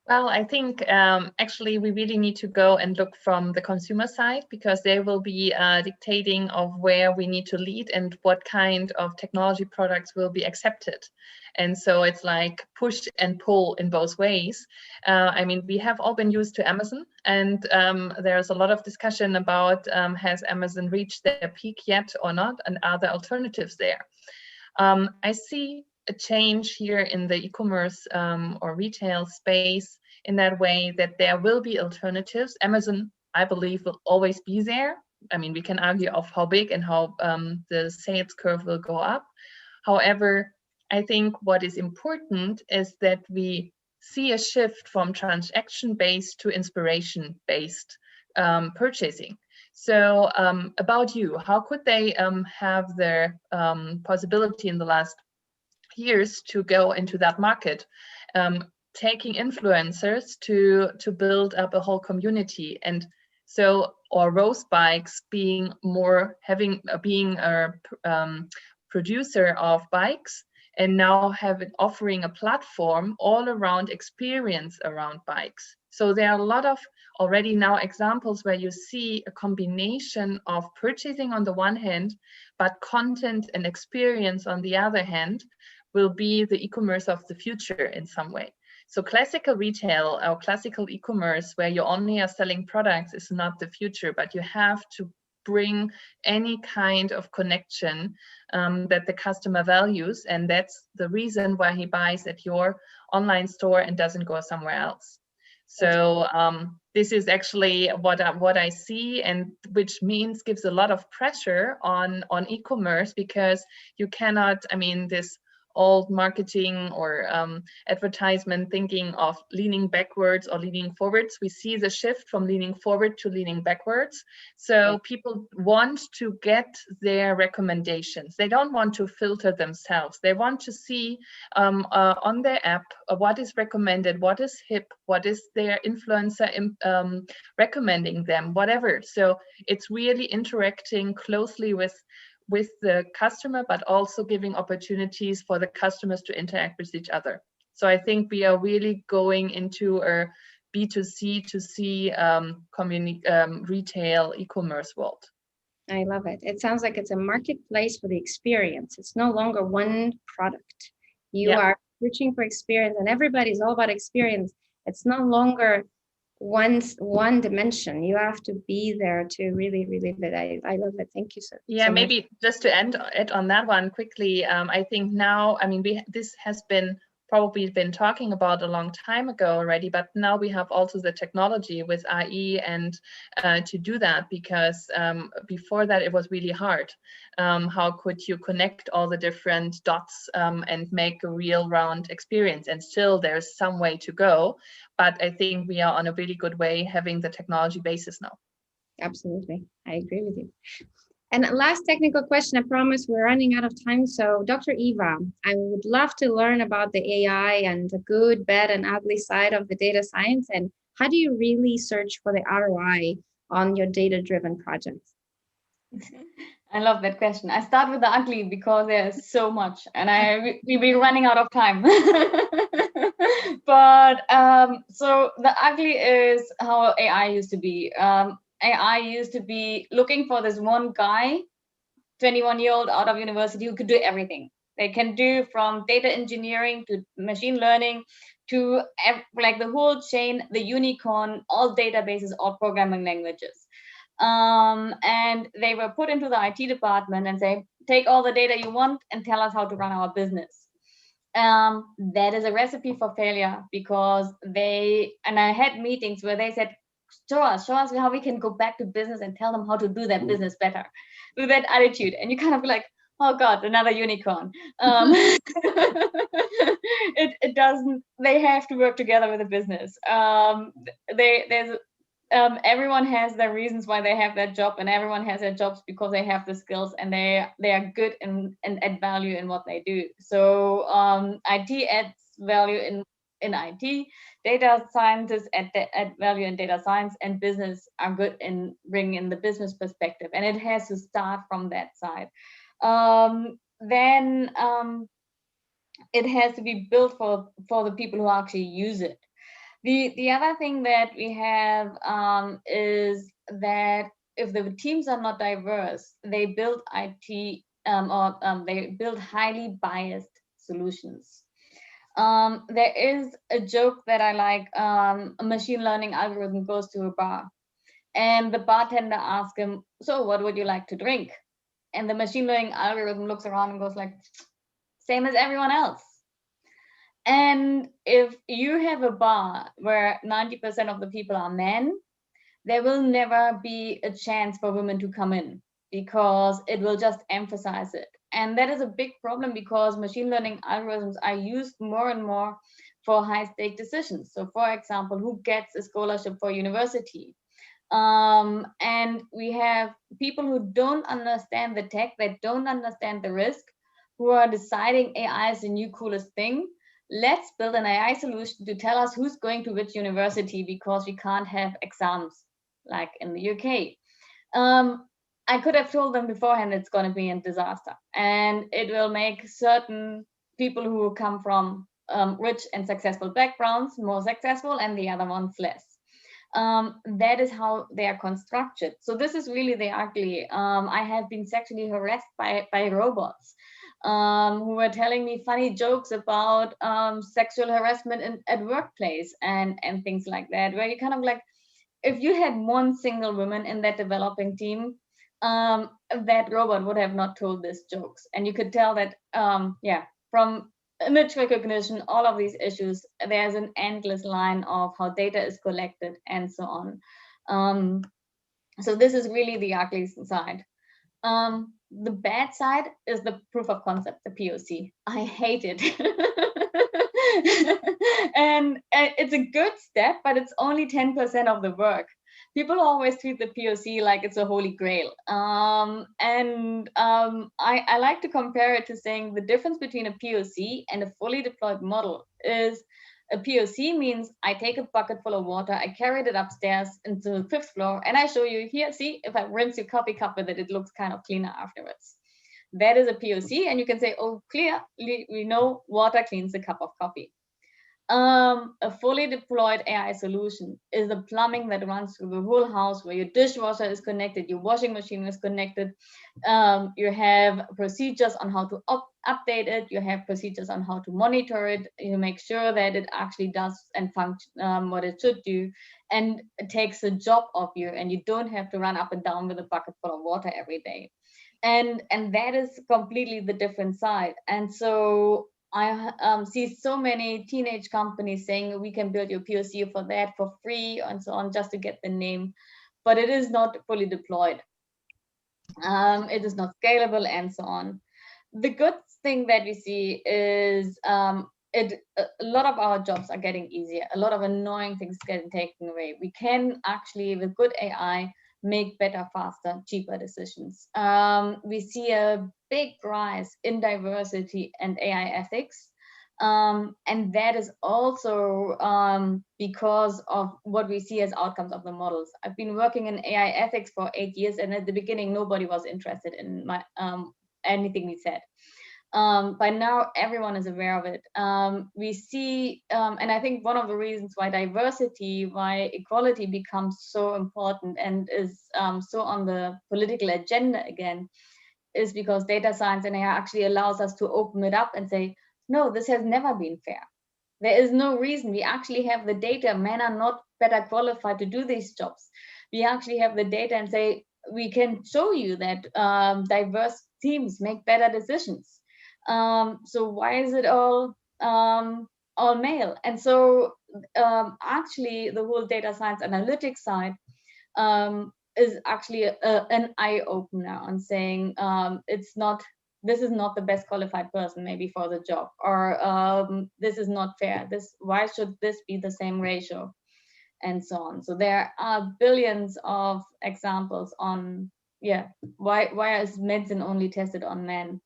Well, I think actually we really need to go and look from the consumer side, because they will be dictating of where we need to lead and what kind of technology products will be accepted. And so it's like push and pull in both ways. I mean, we have all been used to Amazon, and there's a lot of discussion about has Amazon reached their peak yet or not, and are there alternatives there? I see a change here in the e-commerce or retail space in that way that there will be alternatives. Amazon, I believe, will always be there. I mean, we can argue of how big and how the sales curve will go up. However, I think what is important is that we see a shift from transaction-based to inspiration-based purchasing. So about you, how could they have their possibility in the last years to go into that market, taking influencers to build up a whole community? And so, or Rose Bikes being a producer of bikes, and now offering a platform all around experience around bikes. So there are a lot of already now examples where you see a combination of purchasing on the one hand, but content and experience on the other hand, will be the e-commerce of the future in some way. So classical retail or classical e-commerce where you only are selling products is not the future, but you have to bring any kind of connection that the customer values. And that's the reason why he buys at your online store and doesn't go somewhere else. So this is actually what I see, and which means gives a lot of pressure on e-commerce, because you cannot, I mean, this old marketing or advertisement thinking of leaning backwards or leaning forwards. We see the shift from leaning forward to leaning backwards. So people want to get their recommendations. They don't want to filter themselves. They want to see on their app what is recommended, what is hip, what is their influencer recommending them, whatever. So it's really interacting closely with the customer, but also giving opportunities for the customers to interact with each other. So I think we are really going into a B2C to C retail e-commerce world.
I love it. It sounds like it's a marketplace for the experience. It's no longer one product. You are searching for experience, and everybody's all about experience. It's no longer one dimension. You have to be there to really live it. I love it. Thank you so
maybe
much.
Just to end it on that one quickly, I think now, I mean, this has been probably been talking about a long time ago already, but now we have also the technology with AI and to do that, because before that it was really hard. How could you connect all the different dots and make a real round experience? And still there's some way to go, but I think we are on a really good way having the technology basis now.
Absolutely, I agree with you. And last technical question, I promise we're running out of time. So Dr. Eva, I would love to learn about the AI and the good, bad, and ugly side of the data science. And how do you really search for the ROI on your data-driven projects?
I love that question. I start with the ugly because there's so much, and we'll be running out of time. But so the ugly is how AI used to be. AI used to be looking for this one guy, 21-year-old out of university, who could do everything. They can do from data engineering to machine learning to like the whole chain, the unicorn, all databases, all programming languages. And they were put into the IT department and say, take all the data you want and tell us how to run our business. That is a recipe for failure, because I had meetings where they said, show us how we can go back to business and tell them how to do that business better, with that attitude. And you kind of be like, oh God, another unicorn. It doesn't, they have to work together with the business. Everyone has their reasons why they have that job, and everyone has their jobs because they have the skills and they are good and add value in what they do. So IT adds value in IT, data scientists add value in data science, and business are good in bringing in the business perspective. And it has to start from that side. Then it has to be built for the people who actually use it. The other thing that we have is that if the teams are not diverse, they build IT they build highly biased solutions. There is a joke that I like. A machine learning algorithm goes to a bar, and the bartender asks him, so what would you like to drink? And the machine learning algorithm looks around and goes like, same as everyone else. And if you have a bar where 90% of the people are men, there will never be a chance for women to come in, because it will just emphasize it. And that is a big problem, because machine learning algorithms are used more and more for high-stake decisions. So for example, who gets a scholarship for university? And we have people who don't understand the tech, that don't understand the risk, who are deciding AI is the new coolest thing. Let's build an AI solution to tell us who's going to which university, because we can't have exams like in the UK. I could have told them beforehand it's going to be a disaster, and it will make certain people who come from rich and successful backgrounds more successful, and the other ones less. That is how they are constructed. So this is really the ugly. I have been sexually harassed by robots. who were telling me funny jokes about sexual harassment at workplace and things like that, where you kind of like, if you had one single woman in that developing team, that robot would have not told these jokes. And you could tell that, yeah, from image recognition, all of these issues, there's an endless line of how data is collected and so on. So this is really the ugly side. The bad side is the proof of concept, the POC. I hate it. And it's a good step, but it's only 10% of the work. People always treat the POC like it's a holy grail. I like to compare it to saying the difference between a POC and a fully deployed model is a POC means I take a bucket full of water, I carried it upstairs into the 5th floor, and I show you here, see, if I rinse your coffee cup with it, it looks kind of cleaner afterwards. That is a POC, and you can say, oh, clear, we know water cleans the cup of coffee. A fully deployed AI solution is the plumbing that runs through the whole house, where your dishwasher is connected, your washing machine is connected. You have procedures on how to update it. You have procedures on how to monitor it. You make sure that it actually does and function what it should do, and it takes a job off you, and you don't have to run up and down with a bucket full of water every day. And that is completely the different side. And so I see so many teenage companies saying we can build your POC for that for free and so on, just to get the name, but it is not fully deployed. It is not scalable and so on. The good thing that we see is a lot of our jobs are getting easier. A lot of annoying things getting taken away. We can actually, with good AI, make better, faster, cheaper decisions. We see a big rise in diversity and AI ethics. And that is also because of what we see as outcomes of the models. I've been working in AI ethics for 8 years, and at the beginning, nobody was interested in my anything we said. By now, everyone is aware of it. We see, and I think one of the reasons why diversity, why equality becomes so important and is so on the political agenda again, is because data science and AI actually allows us to open it up and say, no, this has never been fair. There is no reason. We actually have the data. Men are not better qualified to do these jobs. We actually have the data and say, we can show you that diverse teams make better decisions. So why is it all male? And so actually the whole data science analytics side is actually an eye opener on saying this is not the best qualified person maybe for the job, or this is not fair. Why should this be the same ratio, and so on. So there are billions of examples on why is medicine only tested on men.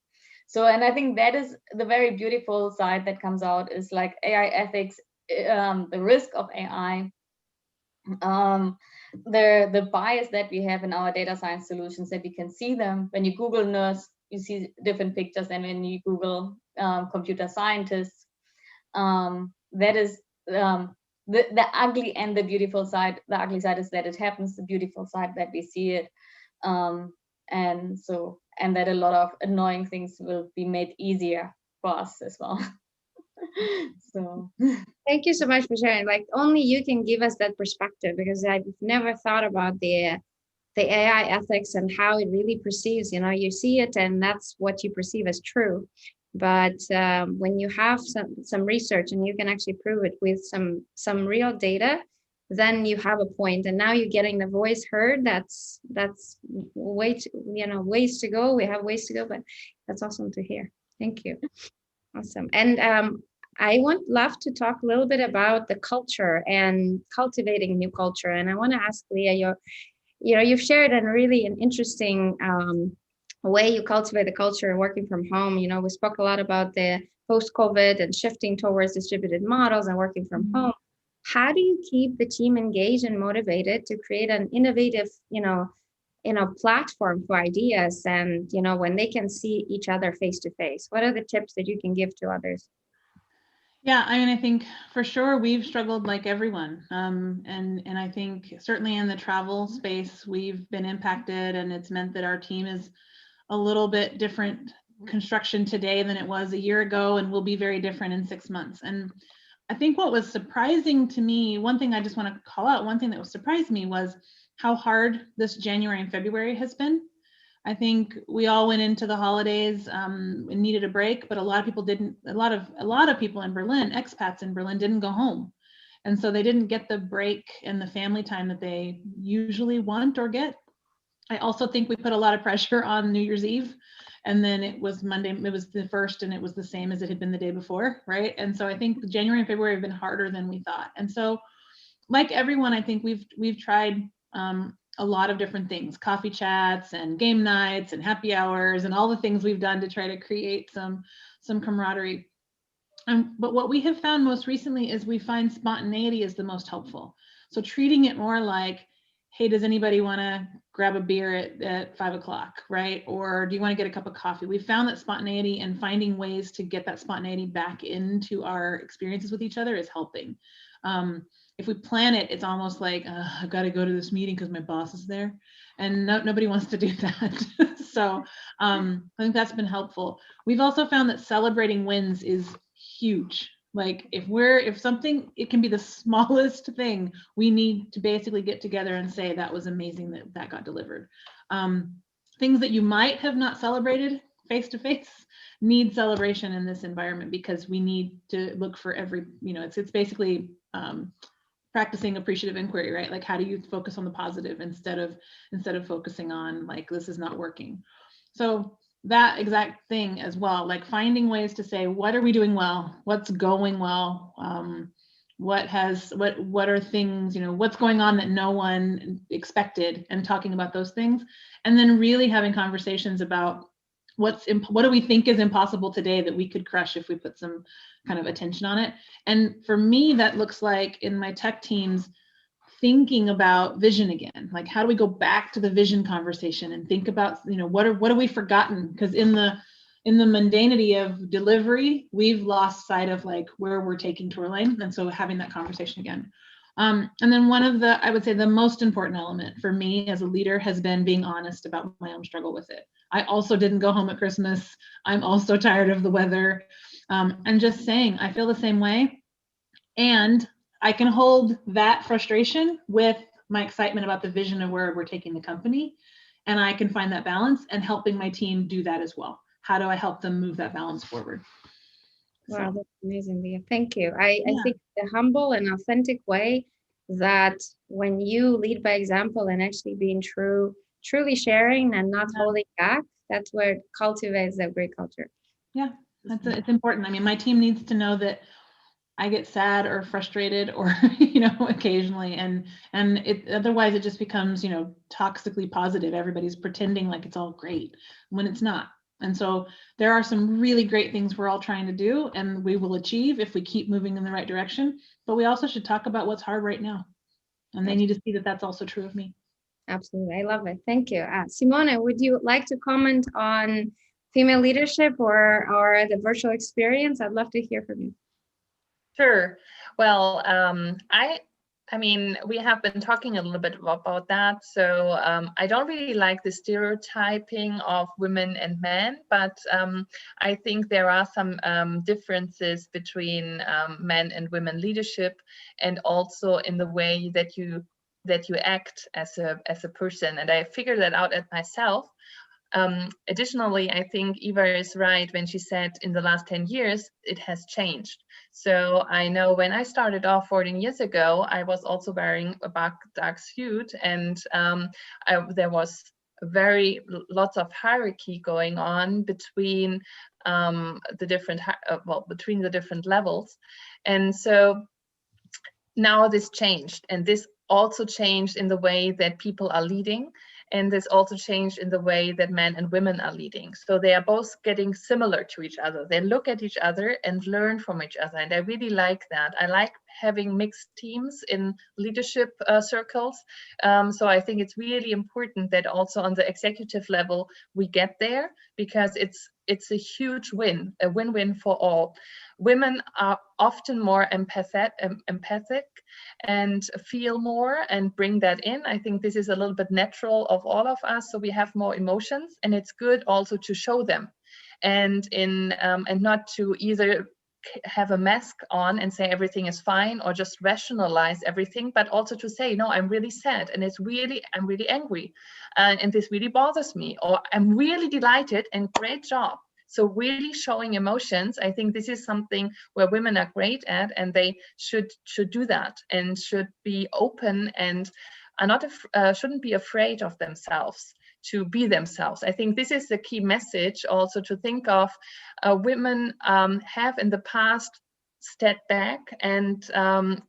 So, and I think that is the very beautiful side that comes out, is like AI ethics, the risk of AI, the bias that we have in our data science solutions, that we can see them. When you Google nurse, you see different pictures than when you Google computer scientists. That is the ugly and the beautiful side. The ugly side is that it happens, the beautiful side that we see it. And that a lot of annoying things will be made easier for us as well. So
thank you so much for sharing. Like, only you can give us that perspective, because I've never thought about the AI ethics and how it really perceives. You know, you see it and that's what you perceive as true. But when you have some research and you can actually prove it with some real data, then you have a point, and now you're getting the voice heard. That's ways to go. We have ways to go, but that's awesome to hear. Thank you. Awesome. And I love to talk a little bit about the culture and cultivating new culture. And I want to ask Leah, you've shared a really an interesting way you cultivate the culture working from home. You know, we spoke a lot about the post-COVID and shifting towards distributed models and working from home. How do you keep the team engaged and motivated to create an innovative, platform for ideas, and, when they can see each other face to face? What are the tips that you can give to others?
Yeah, I mean, I think for sure we've struggled like everyone. And I think certainly in the travel space, we've been impacted, and it's meant that our team is a little bit different construction today than it was a year ago, and will be very different in 6 months. And I think what was surprising to me, one thing I just want to call out, one thing that was surprised me was how hard this January and February has been. I think we all went into the holidays and needed a break, but a lot of people didn't. A lot of people in Berlin, expats in Berlin, didn't go home, and so they didn't get the break and the family time that they usually want or get. I also think we put a lot of pressure on New Year's Eve, and then it was Monday, it was the 1st, and it was the same as it had been the day before, right? And so I think January and February have been harder than we thought. And so, like everyone, I think we've tried a lot of different things, coffee chats and game nights and happy hours and all the things we've done to try to create some camaraderie. But what we have found most recently is we find spontaneity is the most helpful. So treating it more like, hey, does anybody want to grab a beer at 5 o'clock, right? Or do you want to get a cup of coffee? We found that spontaneity and finding ways to get that spontaneity back into our experiences with each other is helping. If we plan it, it's almost like, I've got to go to this meeting because my boss is there, and nobody wants to do that. So I think that's been helpful. We've also found that celebrating wins is huge. Like if something, it can be the smallest thing, we need to basically get together and say that was amazing that got delivered. Things that you might have not celebrated face to face need celebration in this environment, because we need to look for every, it's basically practicing appreciative inquiry, right? Like, how do you focus on the positive instead of focusing on like, this is not working. So that exact thing as well, like finding ways to say, what are we doing well? What's going well? What are things, what's going on that no one expected, and talking about those things. And then really having conversations about what do we think is impossible today that we could crush if we put some kind of attention on it. And for me, that looks like in my tech teams, thinking about vision again. Like, how do we go back to the vision conversation and think about, what have we forgotten? Because in the mundanity of delivery, we've lost sight of like where we're taking Tourlane. And so having that conversation again. And then one of I would say the most important element for me as a leader has been being honest about my own struggle with it. I also didn't go home at Christmas. I'm also tired of the weather. And just saying, I feel the same way. And I can hold that frustration with my excitement about the vision of where we're taking the company. And I can find that balance, and helping my team do that as well. How do I help them move that balance forward?
Wow, that's amazing, Leah. Thank you. I think the humble and authentic way that when you lead by example and actually being truly sharing and not holding back, that's where it cultivates that great culture. Yeah,
it's important. I mean, my team needs to know that I get sad or frustrated or, occasionally, and otherwise it just becomes, toxically positive. Everybody's pretending like it's all great when it's not. And so there are some really great things we're all trying to do, and we will achieve if we keep moving in the right direction. But we also should talk about what's hard right now. And they need to see that that's also true of me.
Absolutely. I love it. Thank you. Simone, would you like to comment on female leadership or the virtual experience? I'd love to hear from you.
Sure. Well, I mean, we have been talking a little bit about that. So I don't really like the stereotyping of women and men, but I think there are some differences between men and women leadership, and also in the way that you act as a person. And I figured that out at myself. Additionally, I think Eva is right when she said in the last 10 years, it has changed. So I know when I started off 14 years ago, I was also wearing a dark suit, and there was lots of hierarchy going on between the different levels. And so now this changed, and this also changed in the way that people are leading. And this also changed in the way that men and women are leading. So they are both getting similar to each other. They look at each other and learn from each other. And I really like that. I like having mixed teams in leadership circles. So I think it's really important that also on the executive level, we get there, because it's a huge win, a win-win for all. Women are often more empathic and feel more and bring that in. I think this is a little bit natural of all of us. So we have more emotions, and it's good also to show them. and not to either have a mask on and say everything is fine or just rationalize everything, but also to say, no, I'm really sad and I'm really angry and this really bothers me, or I'm really delighted and great job. So really showing emotions, I think this is something where women are great at, and they should do that and should be open and are not shouldn't be afraid of themselves to be themselves. I think this is the key message also to think of. Women have in the past stepped back and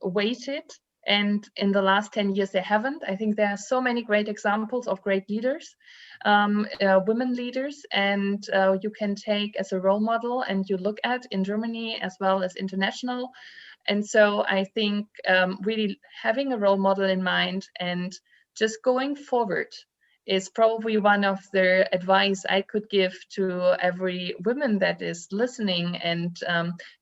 waited, and in the last 10 years they haven't. I think there are so many great examples of great leaders, women leaders, and you can take as a role model and you look at in Germany as well as international. And so I think really having a role model in mind and just going forward is probably one of the advice I could give to every woman that is listening and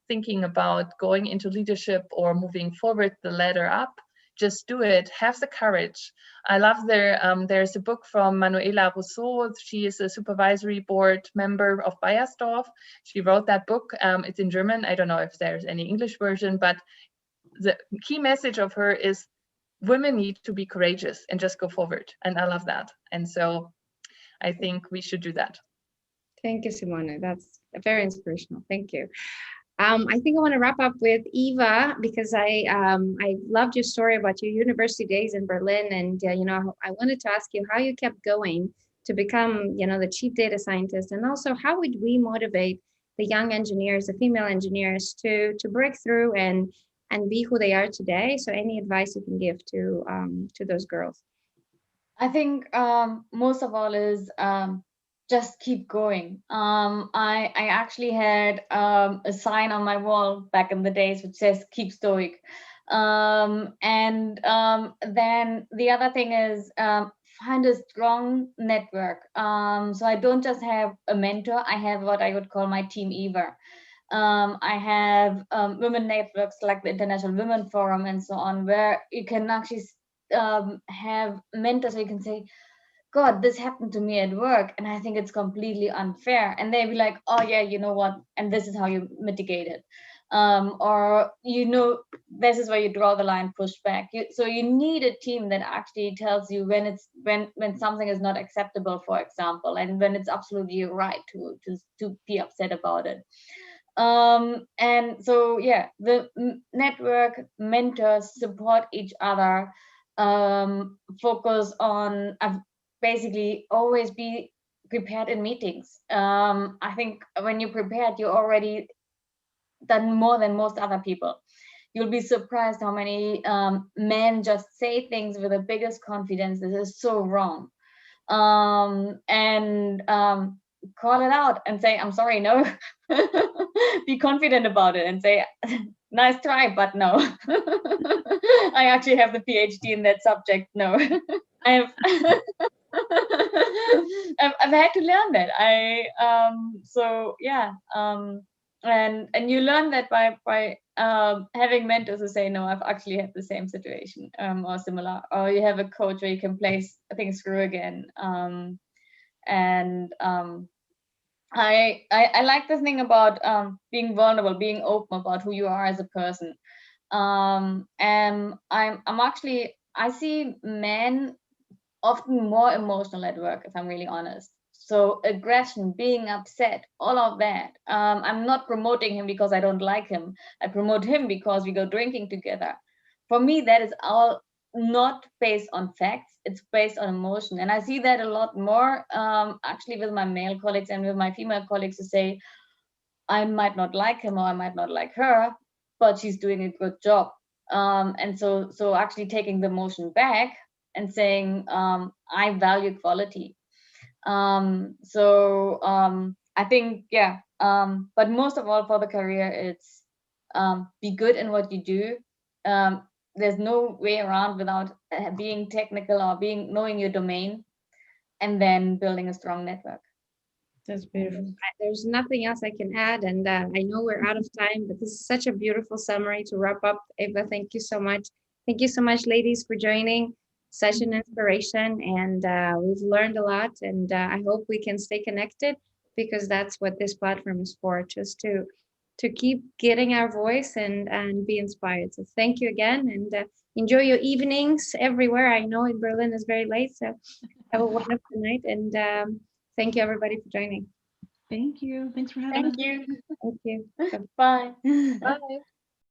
thinking about going into leadership or moving forward the ladder up. Just do it. Have the courage. I love there's a book from Manuela Rousseau. She is a supervisory board member of Bayersdorf. She wrote that book. It's in German. I don't know if there's any English version, but the key message of her is women need to be courageous and just go forward. And I love that. And so I think we should do that.
Thank you, Simone. That's very inspirational. Thank you. I think I want to wrap up with Eva, because I loved your story about your university days in Berlin. And, I wanted to ask you how you kept going to become, the chief data scientist. And also, how would we motivate the young engineers, the female engineers to break through and be who they are today? So any advice you can give to those girls?
I think most of all is just keep going. I actually had a sign on my wall back in the days which says keep stoic. Then the other thing is find a strong network. So I don't just have a mentor, I have what I would call my team Eva. I have women networks like the International Women Forum and so on, where you can actually have mentors where you can say, God, this happened to me at work and I think it's completely unfair. And they'll be like, oh yeah, you know what? And this is how you mitigate it. Or, this is where you draw the line, push back. So you need a team that actually tells you when something is not acceptable, for example, and when it's absolutely right to be upset about it. And so, yeah, the network, mentors, support each other, focus on basically always be prepared in meetings. I think when you're prepared, you're already done more than most other people. You'll be surprised how many men just say things with the biggest confidence. This is so wrong. Call it out and say, I'm sorry, no. Be confident about it and say, nice try, but no. I actually have the PhD in that subject. No. I've had to learn that. And you learn that by having mentors who say, no, I've actually had the same situation or similar, or you have a coach where you can place things through again. I like this thing about being vulnerable, being open about who you are as a person. I see men often more emotional at work, if I'm really honest. So aggression, being upset, all of that. I'm not promoting him because I don't like him. I promote him because we go drinking together. For me, that is all not based on facts. It's based on emotion. And I see that a lot more actually with my male colleagues and with my female colleagues who say, I might not like him or I might not like her, but she's doing a good job. And so actually taking the emotion back and saying, I value quality. I think, yeah, but most of all for the career, it's be good in what you do. There's no way around without being technical or knowing your domain, and then building a strong network.
That's beautiful. There's nothing else I can add, and I know we're out of time, but this is such a beautiful summary to wrap up. Eva, thank you so much. Thank you so much, ladies, for joining. Such an inspiration, and we've learned a lot, and I hope we can stay connected. because that's what this platform is for, just to keep getting our voice and be inspired. So thank you again, and enjoy your evenings everywhere. I know in Berlin it's very late, so have a wonderful night, and thank you everybody for joining.
Thank you. Thanks for having us.
Thank you.
Thank you.
Bye.
Bye.